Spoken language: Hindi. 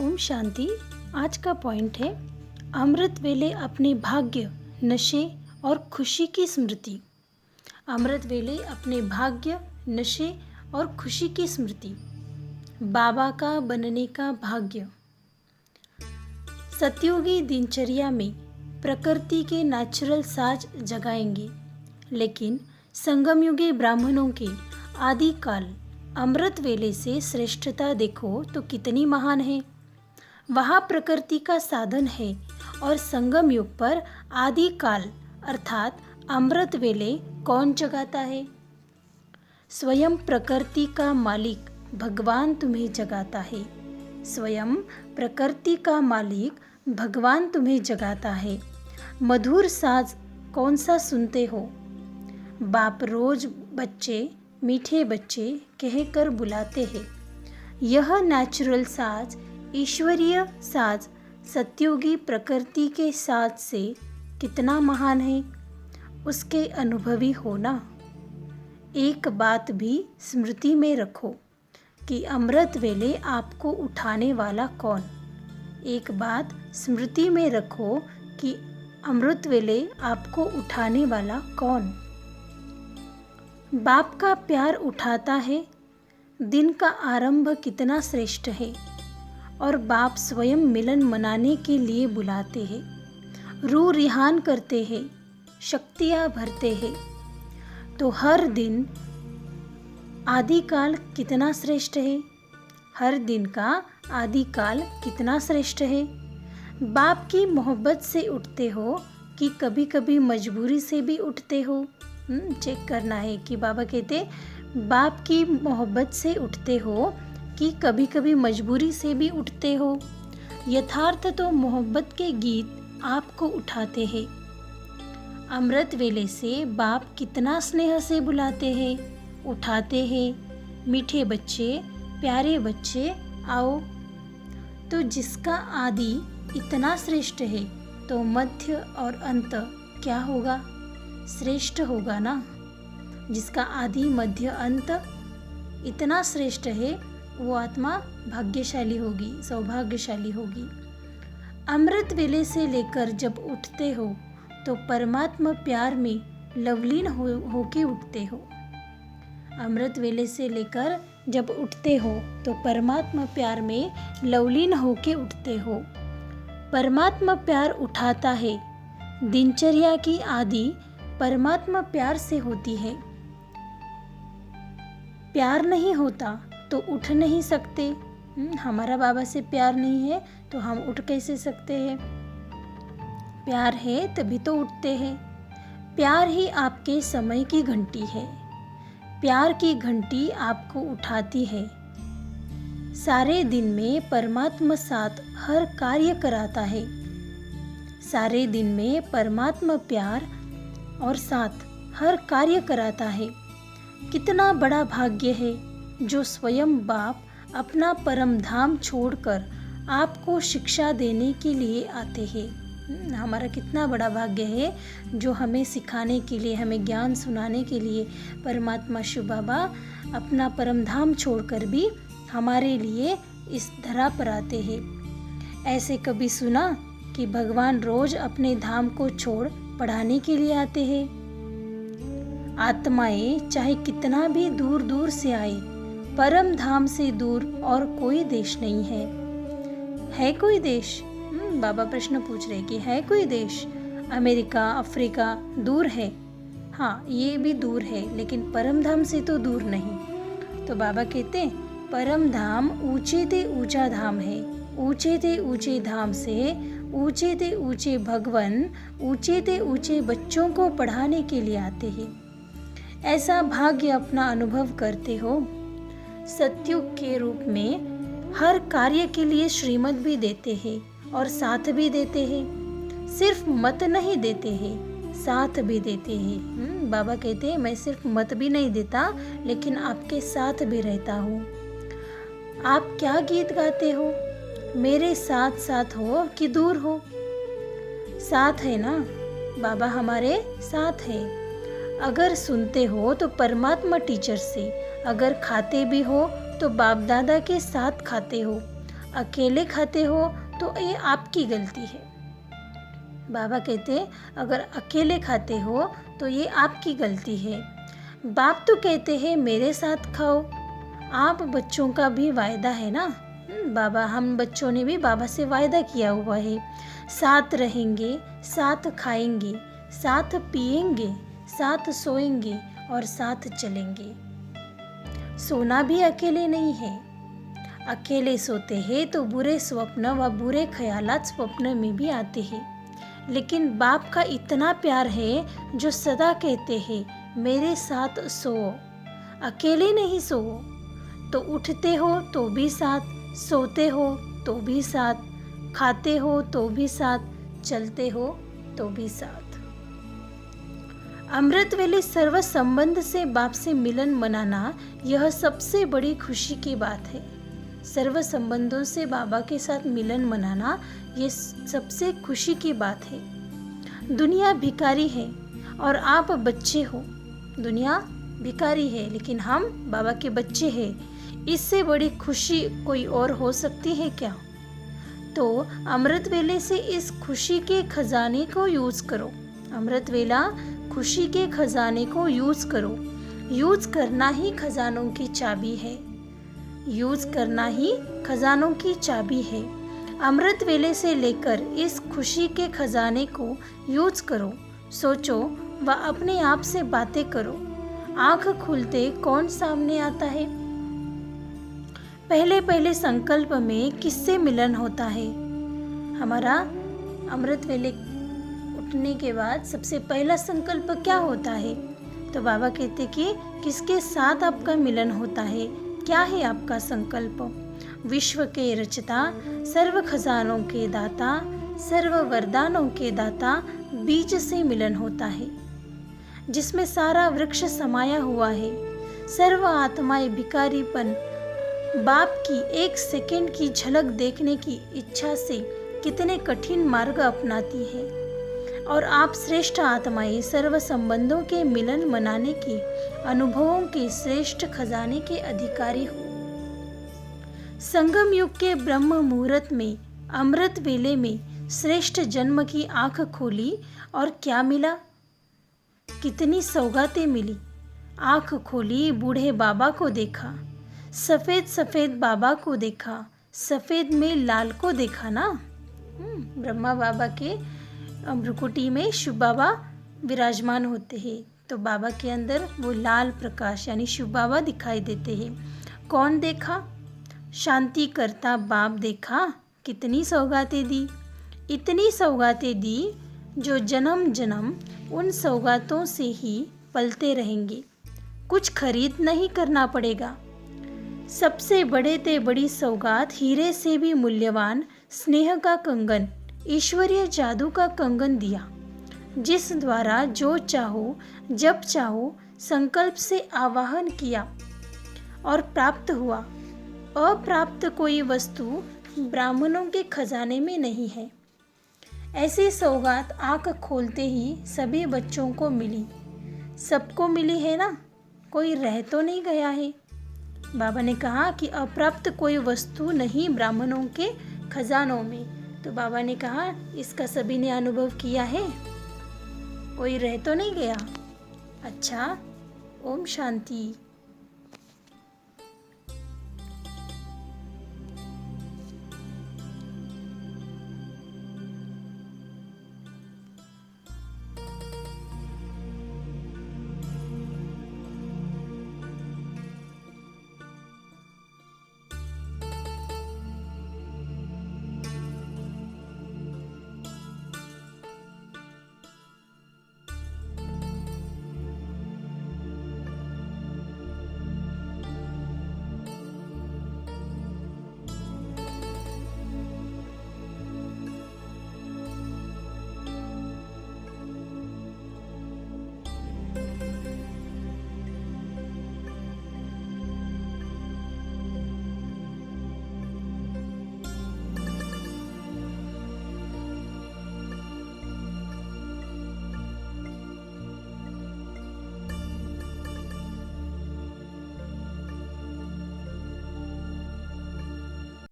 ओम शांति। आज का पॉइंट है अमृत वेले अपने भाग्य, नशे और खुशी की स्मृति। अमृत वेले अपने भाग्य, नशे और खुशी की स्मृति। बाबा का बनने का भाग्य। सतयुगी दिनचर्या में प्रकृति के नेचुरल साज जगाएंगे, लेकिन संगमयुगी ब्राह्मणों के आदिकाल अमृत वेले से श्रेष्ठता देखो तो कितनी महान है। वहाँ प्रकृति का साधन है और संगम युग पर आदिकाल अर्थात अमृत वेले कौन जगाता है? स्वयं प्रकृति का मालिक भगवान तुम्हें जगाता है। स्वयं प्रकृति का मालिक भगवान तुम्हें जगाता है। मधुर साज कौन सा सुनते हो? बाप रोज बच्चे, मीठे बच्चे कहकर बुलाते हैं। यह नेचुरल साज, ईश्वरीय साज सतयुगी प्रकृति के साज से कितना महान है, उसके अनुभवी होना। एक बात भी स्मृति में रखो कि अमृत वेले आपको उठाने वाला कौन। एक बात स्मृति में रखो कि अमृत वेले आपको उठाने वाला कौन। बाप का प्यार उठाता है। दिन का आरंभ कितना श्रेष्ठ है और बाप स्वयं मिलन मनाने के लिए बुलाते हैं, रूह रिहान करते हैं, शक्तियाँ भरते हैं। तो हर दिन आदिकाल कितना श्रेष्ठ है, हर दिन का आदिकाल कितना श्रेष्ठ है। बाप की मोहब्बत से उठते हो कि कभी कभी मजबूरी से भी उठते हो? चेक करना है कि बाबा कहते बाप की मोहब्बत से उठते हो कि कभी कभी मजबूरी से भी उठते हो। यथार्थ तो मोहब्बत के गीत आपको उठाते हैं। अमृत वेले से बाप कितना स्नेह से बुलाते हैं, उठाते हैं। मीठे बच्चे, प्यारे बच्चे आओ। तो जिसका आदि इतना श्रेष्ठ है तो मध्य और अंत क्या होगा? श्रेष्ठ होगा ना। जिसका आदि मध्य अंत इतना श्रेष्ठ है वो आत्मा भाग्यशाली होगी, सौभाग्यशाली होगी। अमृत वेले से लेकर जब उठते हो तो परमात्मा प्यार में लवलीन होके उठते हो। अमृत वेले से लेकर जब उठते हो तो परमात्मा प्यार में लवलीन होके उठते हो। परमात्मा प्यार उठाता है। दिनचर्या की आदि परमात्मा प्यार से होती है। प्यार नहीं होता तो उठ नहीं सकते। हमारा बाबा से प्यार नहीं है तो हम उठ कैसे सकते हैं? प्यार है तभी तो उठते हैं। प्यार ही आपके समय की घंटी है। प्यार की घंटी आपको उठाती है। सारे दिन में परमात्मा साथ हर कार्य कराता है। सारे दिन में परमात्मा प्यार और साथ हर कार्य कराता है। कितना बड़ा भाग्य है जो स्वयं बाप अपना परम धाम छोड़कर आपको शिक्षा देने के लिए आते हैं। हमारा कितना बड़ा भाग्य है जो हमें सिखाने के लिए, हमें ज्ञान सुनाने के लिए परमात्मा शिव बाबा अपना परम धाम छोड़कर भी हमारे लिए इस धरा पर आते हैं। ऐसे कभी सुना कि भगवान रोज अपने धाम को छोड़ पढ़ाने के लिए आते हैं? आत्माएं चाहे कितना भी दूर दूर से आए, परम धाम से दूर और कोई देश नहीं है। है कोई देश? बाबा प्रश्न पूछ रहे कि है कोई देश? अमेरिका, अफ्रीका दूर है। हाँ, ये भी दूर है, लेकिन परम धाम से तो दूर नहीं। तो बाबा कहते परम धाम ऊंचे ते ऊंचा धाम है। ऊंचे ते ऊंचे धाम से ऊंचे ते ऊंचे भगवान ऊंचे ते ऊंचे बच्चों को पढ़ाने के लिए आते हैं। ऐसा भाग्य अपना अनुभव करते हो। सतयुग के रूप में हर कार्य के लिए श्रीमत भी देते हैं और साथ भी देते हैं। सिर्फ मत नहीं देते हैं, साथ भी देते हैं। बाबा कहते हैं मैं सिर्फ मत भी नहीं देता लेकिन आपके साथ भी रहता हूँ। आप क्या गीत गाते हो? मेरे साथ साथ हो कि दूर हो? साथ है ना, बाबा हमारे साथ है। अगर सुनते हो तो परमात्मा टीचर से, अगर खाते भी हो तो बाप दादा के साथ खाते हो। अकेले खाते हो तो ये आपकी गलती है। बाबा कहते अगर अकेले खाते हो तो ये आपकी गलती है। बाप तो कहते हैं मेरे साथ खाओ। आप बच्चों का भी वायदा है ना, बाबा हम बच्चों ने भी बाबा से वायदा किया हुआ है, साथ रहेंगे, साथ खाएंगे, साथ पिएंगे, साथ सोएंगे और साथ चलेंगे। सोना भी अकेले नहीं है। अकेले सोते हैं तो बुरे स्वप्न व बुरे ख्यालात स्वप्न में भी आते हैं, लेकिन बाप का इतना प्यार है जो सदा कहते हैं मेरे साथ सो, अकेले नहीं सो। तो उठते हो तो भी साथ, सोते हो तो भी साथ, खाते हो तो भी साथ, चलते हो तो भी साथ। अमृत वेले सर्व संबंध से बाप से मिलन मनाना यह सबसे बड़ी खुशी की बात है। सर्व संबंधों से बाबा के साथ मिलन मनाना ये सबसे खुशी की बात है। दुनिया भिखारी है और आप बच्चे हो। दुनिया भिखारी है लेकिन हम बाबा के बच्चे हैं। इससे बड़ी खुशी कोई और हो सकती है क्या? तो अमृत वेले से इस खुशी के खजाने को यूज करो। अमृत वेला खुशी के खजाने को यूज करो। यूज करना ही खजानों की चाबी है। यूज करना ही खजानों की चाबी है। अमृत वेले से लेकर इस खुशी के खजाने को यूज करो। सोचो व अपने आप से बातें करो। आंख खुलते कौन सामने आता है? पहले पहले संकल्प में किससे मिलन होता है? हमारा अमृत वेले उठने के बाद सबसे पहला संकल्प क्या होता है? तो बाबा कहते कि किसके साथ आपका मिलन होता है? क्या है आपका संकल्प? विश्व के रचता, सर्व खजानों के दाता, सर्व वरदानों के दाता बीज से मिलन होता है, जिसमें सारा वृक्ष समाया हुआ है। सर्व आत्माएं भिखारीपन बाप की एक सेकंड की झलक देखने की इच्छा से कितने कठिन मार्ग अपनाती है, और आप श्रेष्ठ आत्माएं सर्व संबंधों के मिलन मनाने के अनुभवों के श्रेष्ठ खजाने के अधिकारी हो। संगम युग के ब्रह्म मुहूर्त में अमृत वेले में श्रेष्ठ जन्म की आंख खोली और क्या मिला? कितनी सौगातें मिली। आंख खोली, बूढ़े बाबा को देखा, सफ़ेद सफ़ेद बाबा को देखा, सफ़ेद में लाल को देखा ना। ब्रह्मा बाबा के भ्रुकुटी में शिव बाबा विराजमान होते हैं, तो बाबा के अंदर वो लाल प्रकाश यानी शिव बाबा दिखाई देते हैं। कौन देखा? शांति करता बाप देखा। कितनी सौगातें दी, इतनी सौगातें दी जो जन्म जन्म उन सौगातों से ही पलते रहेंगे। कुछ खरीद नहीं करना पड़ेगा। सबसे बड़े ते बड़ी सौगात हीरे से भी मूल्यवान स्नेह का कंगन, ईश्वरीय जादू का कंगन दिया, जिस द्वारा जो चाहो जब चाहो संकल्प से आवाहन किया और प्राप्त हुआ। अप्राप्त कोई वस्तु ब्राह्मणों के खजाने में नहीं है। ऐसी सौगात आंख खोलते ही सभी बच्चों को मिली। सबको मिली है ना, कोई रह तो नहीं गया है। बाबा ने कहा कि अप्राप्त कोई वस्तु नहीं ब्राह्मणों के खजानों में, तो बाबा ने कहा इसका सभी ने अनुभव किया है, कोई रह तो नहीं गया। अच्छा, ओम शांति।